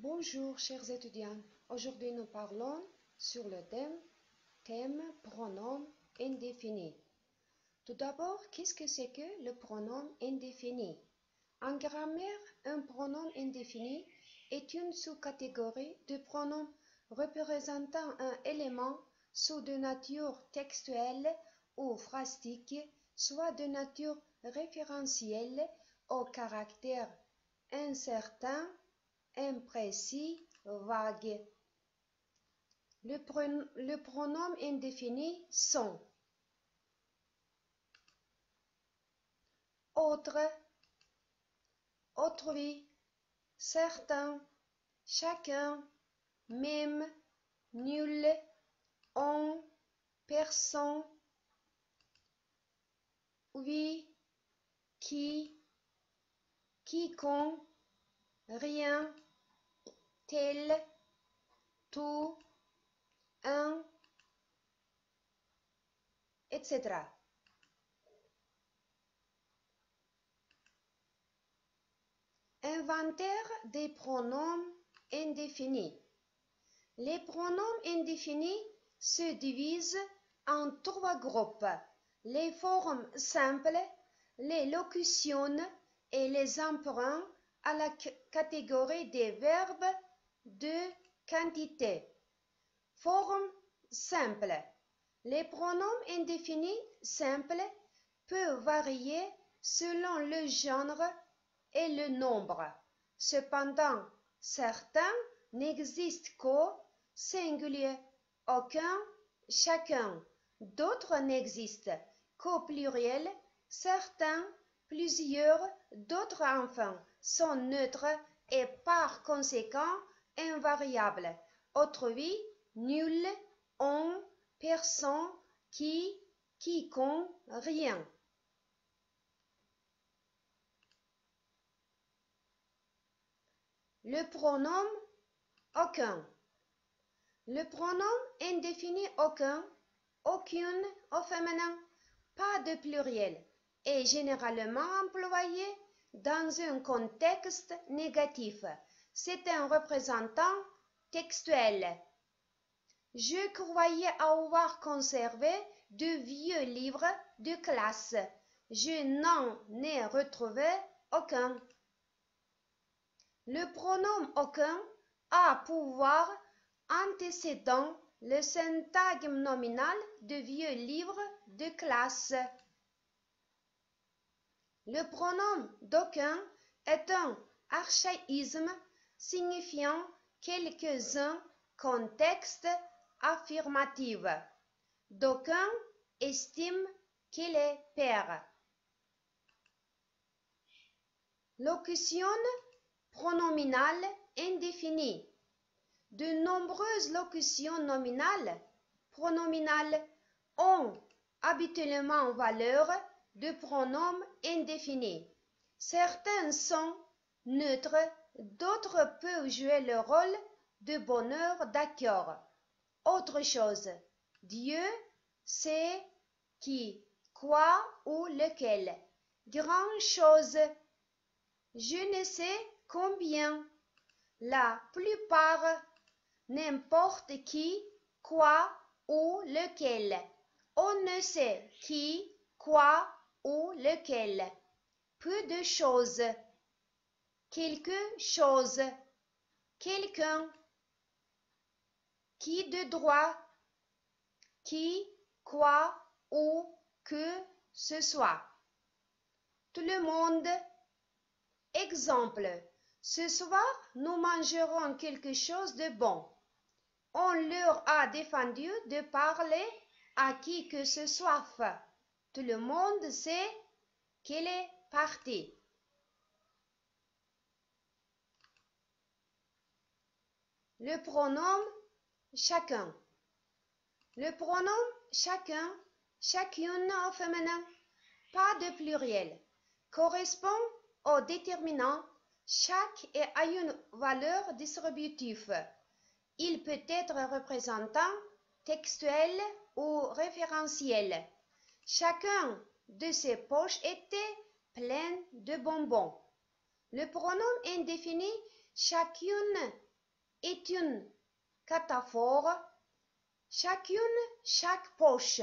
Bonjour chers étudiants, aujourd'hui nous parlons sur le thème pronom indéfini. Tout d'abord, qu'est-ce que c'est que le pronom indéfini? En grammaire, un pronom indéfini est une sous-catégorie de pronoms représentant un élément soit de nature textuelle ou phrastique, soit de nature référentielle au caractère incertain, imprécis, vague. Le pronom indéfini sont autre, autrui, certain, chacun, même, nul, on, personne, oui, qui, quiconque, rien, tel, tout, un, etc. Inventaire des pronoms indéfinis. Les pronoms indéfinis se divisent en trois groupes: les formes simples, les locutions et les emprunts à la catégorie des verbes de quantité. Forme simple. Les pronoms indéfinis simples peuvent varier selon le genre et le nombre. Cependant, certains n'existent qu'au singulier, aucun, chacun. D'autres n'existent qu'au pluriel, certains, plusieurs, d'autres enfin sont neutres et par conséquent invariables. Autrui, nul, on, personne, qui, quiconque, rien. Le pronom aucun. Le pronom indéfini aucun, aucune au féminin, pas de pluriel, est généralement employé dans un contexte négatif. C'est un représentant textuel. Je croyais avoir conservé de vieux livres de classe. Je n'en ai retrouvé aucun. Le pronom aucun a pouvoir antécédent le syntagme nominal de vieux livres de classe. Le pronom d'aucun est un archaïsme signifiant quelques-uns contextes affirmatifs. D'aucun estime qu'il est père. Locution pronominale indéfinie. De nombreuses locutions nominales pronominales ont habituellement valeur de pronom indéfini. Certains sont neutres, d'autres peuvent jouer le rôle de bonheur d'accord. Autre chose, Dieu, c'est, qui, quoi ou lequel. Grand chose, je ne sais combien. La plupart, n'importe qui, quoi ou lequel. On ne sait qui, quoi ou lequel. Peu de choses. Quelque chose. Quelqu'un. Qui de droit. Qui, quoi ou que ce soit. Tout le monde. Exemple. Ce soir, nous mangerons quelque chose de bon. On leur a défendu de parler à qui que ce soit. Tout le monde sait qu'elle est partie. Le pronom chacun. Le pronom chacun, chacune au féminin, pas de pluriel, correspond au déterminant chaque et a une valeur distributive. Il peut être représentant, textuel ou référentiel. Chacun de ses poches était plein de bonbons. Le pronom indéfini chacune est une cataphore. Chacune, chaque poche.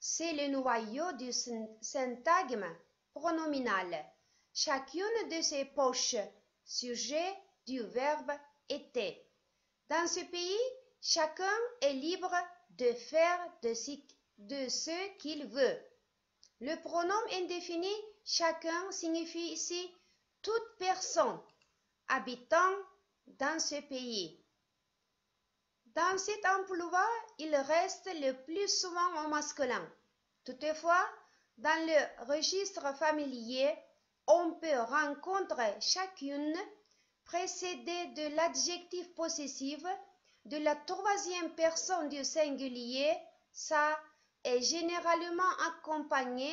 C'est le noyau du syntagme pronominal. Chacune de ces poches, sujet du verbe était. Dans ce pays, chacun est libre de faire de ce qu'il veut. Le pronom indéfini chacun signifie ici toute personne habitant dans ce pays. Dans cet emploi, il reste le plus souvent au masculin. Toutefois, dans le registre familier, on peut rencontrer chacune précédée de l'adjectif possessif de la troisième personne du singulier. Ça est généralement accompagné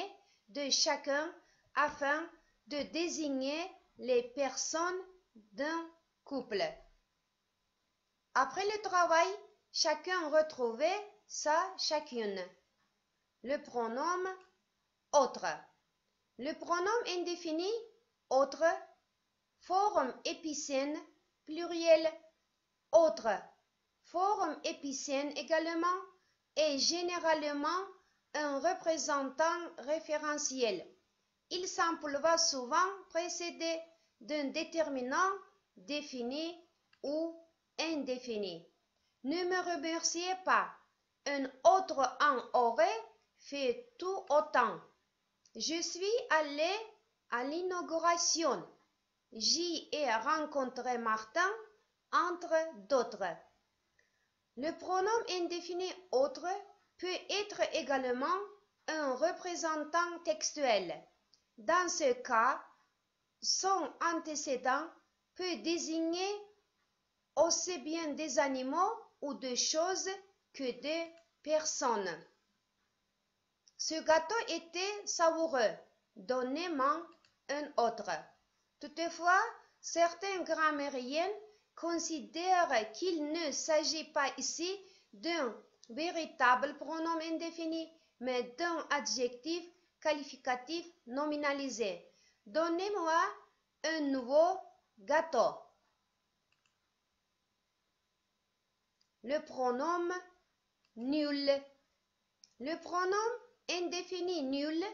de chacun afin de désigner les personnes d'un couple. Après le travail, chacun retrouvait sa chacune. Le pronom autre. Le pronom indéfini autre, forme épicène, pluriel autre, forme épicène également, est généralement un représentant référentiel. Il s'emploie souvent précédé d'un déterminant défini ou indéfini. Ne me remerciez pas. Un autre en aurait fait tout autant. Je suis allé à l'inauguration. J'y ai rencontré Martin, entre d'autres. Le pronom indéfini autre peut être également un représentant textuel. Dans ce cas, son antécédent peut désigner aussi bien des animaux ou des choses que des personnes. Ce gâteau était savoureux. Donnez-moi un autre. Toutefois, certains grammairiens considèrent qu'il ne s'agit pas ici d'un véritable pronom indéfini, mais d'un adjectif qualificatif nominalisé. Donnez-moi un nouveau gâteau. Le pronom nul. Le pronom indéfini nul,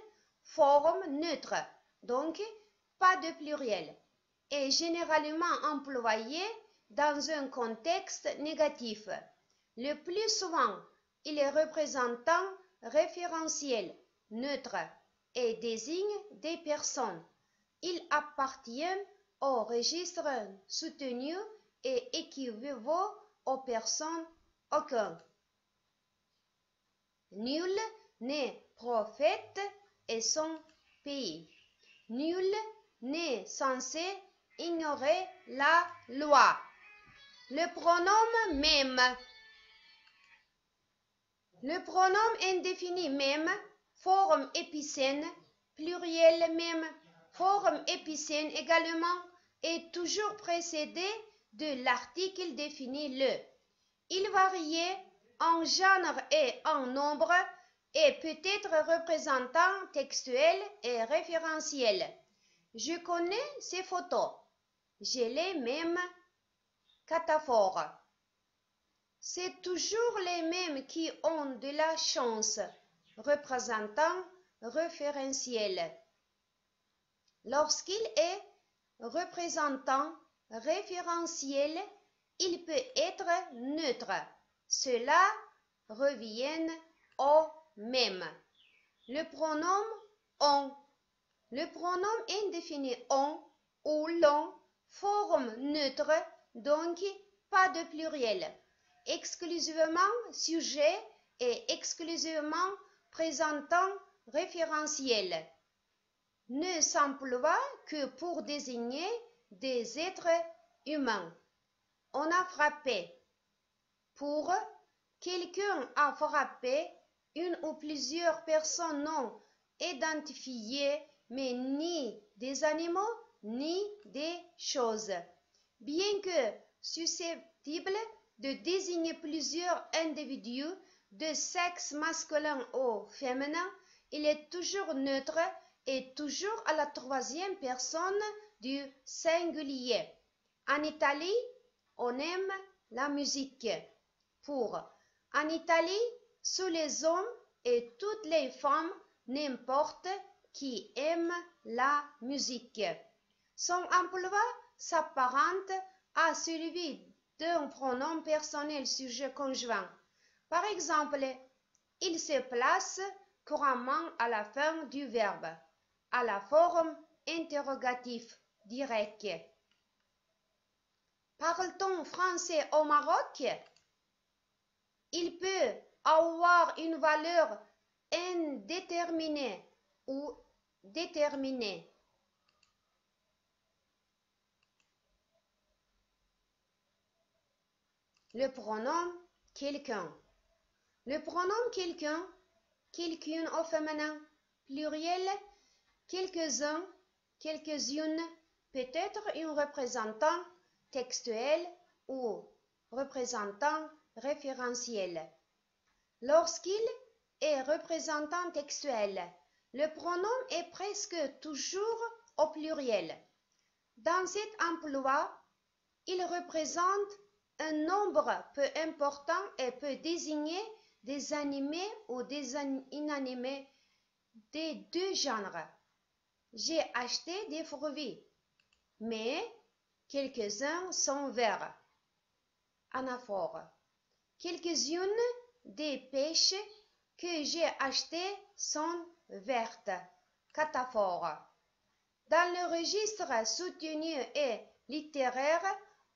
forme neutre, donc pas de pluriel, est généralement employé dans un contexte négatif. Le plus souvent, il est représentant référentiel, neutre, et désigne des personnes. Il appartient au registre soutenu et équivaut aux personnes aucun. Nul n'est prophète et son pays. Nul n'est censé ignorer la loi. Le pronom même. Le pronom indéfini même, forme épicène, pluriel même, forme épicène également, est toujours précédé de l'article défini le. Il variait en genre et en nombre et peut être représentant textuel et référentiel. Je connais ces photos. J'ai les mêmes cataphores. C'est toujours les mêmes qui ont de la chance, représentant référentiel. Lorsqu'il est représentant référentiel, il peut être neutre. Cela revient au même. Le pronom on. Le pronom indéfini on ou l'on, forme neutre, donc pas de pluriel, exclusivement sujet et exclusivement présentant référentiel, ne s'emploie que pour désigner des êtres humains. On a frappé. Pour quelqu'un a frappé, une ou plusieurs personnes non identifiées, mais ni des animaux ni des choses. Bien que susceptible de désigner plusieurs individus de sexe masculin ou féminin, il est toujours neutre et toujours à la troisième personne du singulier. En Italie, on aime la musique. Pour en Italie, tous les hommes et toutes les femmes, n'importe qui aime la musique. Son emploi s'apparente à celui d'un pronom personnel sujet conjoint. Par exemple, il se place couramment à la fin du verbe, à la forme interrogatif direct. Parle-t-on français au Maroc? Il peut avoir une valeur indéterminée ou déterminée. Le pronom quelqu'un. Le pronom quelqu'un, quelqu'une au féminin, pluriel, quelques-uns, quelques-unes, peut être un représentant textuel ou représentant référentiel. Lorsqu'il est représentant textuel, le pronom est presque toujours au pluriel. Dans cet emploi, il représente un nombre peu important et peut désigner des animés ou des inanimés des deux genres. J'ai acheté des fruits, mais quelques-uns sont verts. Anaphore. Quelques-unes des pêches que j'ai achetées sont vertes. Cataphore. Dans le registre soutenu et littéraire,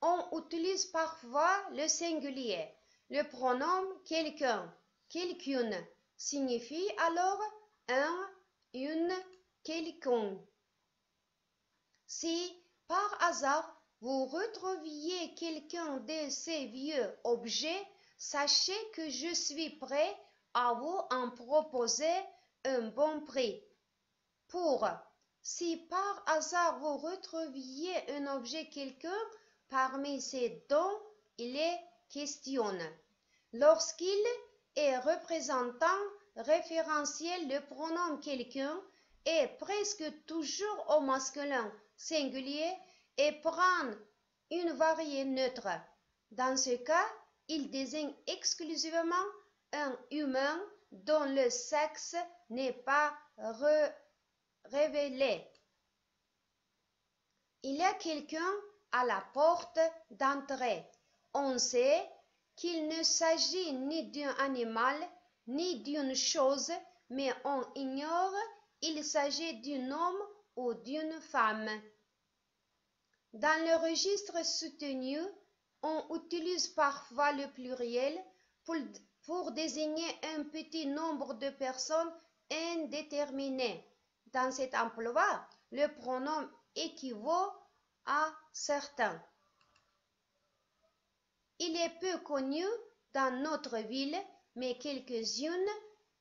on utilise parfois le singulier. Le pronom quelqu'un, quelqu'une signifie alors un, une, quelqu'un. Si par hasard vous retrouviez quelqu'un de ces vieux objets, sachez que je suis prêt à vous en proposer un bon prix. Pour si par hasard vous retrouviez un objet quelqu'un parmi ces dont il est question. Lorsqu'il est représentant référentiel, le pronom quelqu'un est presque toujours au masculin singulier et prend une variée neutre. Dans ce cas, il désigne exclusivement un humain dont le sexe n'est pas révélé. Il y a quelqu'un à la porte d'entrée. On sait qu'il ne s'agit ni d'un animal ni d'une chose, mais on ignore il s'agit d'un homme ou d'une femme. Dans le registre soutenu, on utilise parfois le pluriel pour désigner un petit nombre de personnes indéterminées. Dans cet emploi, le pronom équivaut à certains. Il est peu connu dans notre ville, mais quelques-unes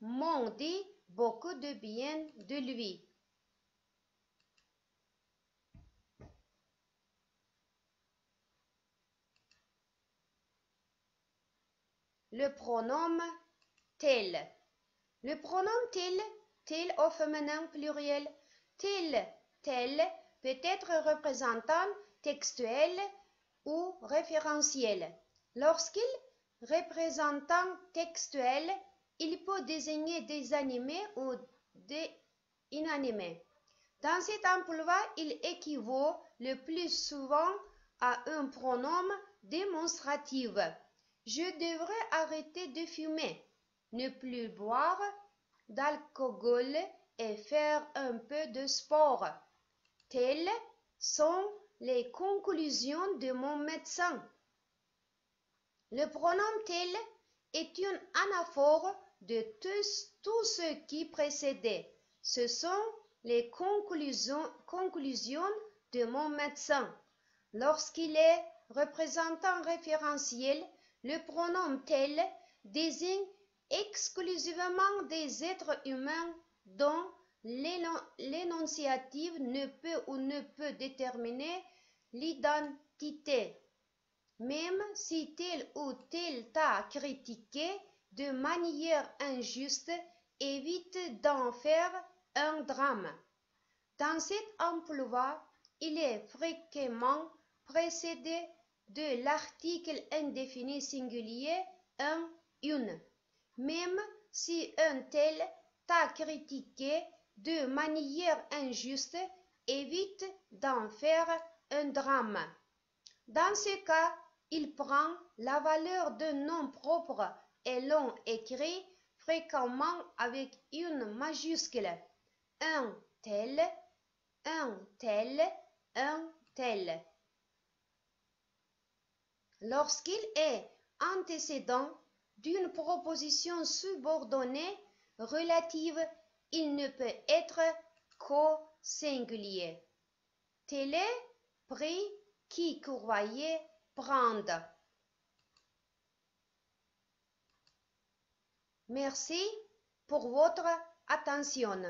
m'ont dit beaucoup de bien de lui. Le pronom tel. Le pronom tel au féminin pluriel, tel peut être représentant textuel ou référentiel. Lorsqu'il représentant textuel, il peut désigner des animés ou des inanimés. Dans cet emploi, il équivaut le plus souvent à un pronom démonstratif. Je devrais arrêter de fumer, ne plus boire d'alcool et faire un peu de sport. Telles sont les conclusions de mon médecin. Le pronom tel est une anaphore de tout ce qui précédait. Ce sont les conclusions de mon médecin. Lorsqu'il est représentant référentiel, le pronom tel désigne exclusivement des êtres humains dont l'énonciatif ne peut ou ne peut déterminer l'identité. Même si tel ou tel t'a critiqué de manière injuste, évite d'en faire un drame. Dans cet emploi, il est fréquemment précédé de l'article indéfini singulier un, une. Même si un tel t'a critiqué de manière injuste, évite d'en faire un drame. Dans ce cas, il prend la valeur d'un nom propre et l'on écrit fréquemment avec une majuscule. Un tel, un tel, un tel. Lorsqu'il est antécédent d'une proposition subordonnée relative, il ne peut être qu'au singulier. Tel est pris qui croyait prendre. Merci pour votre attention.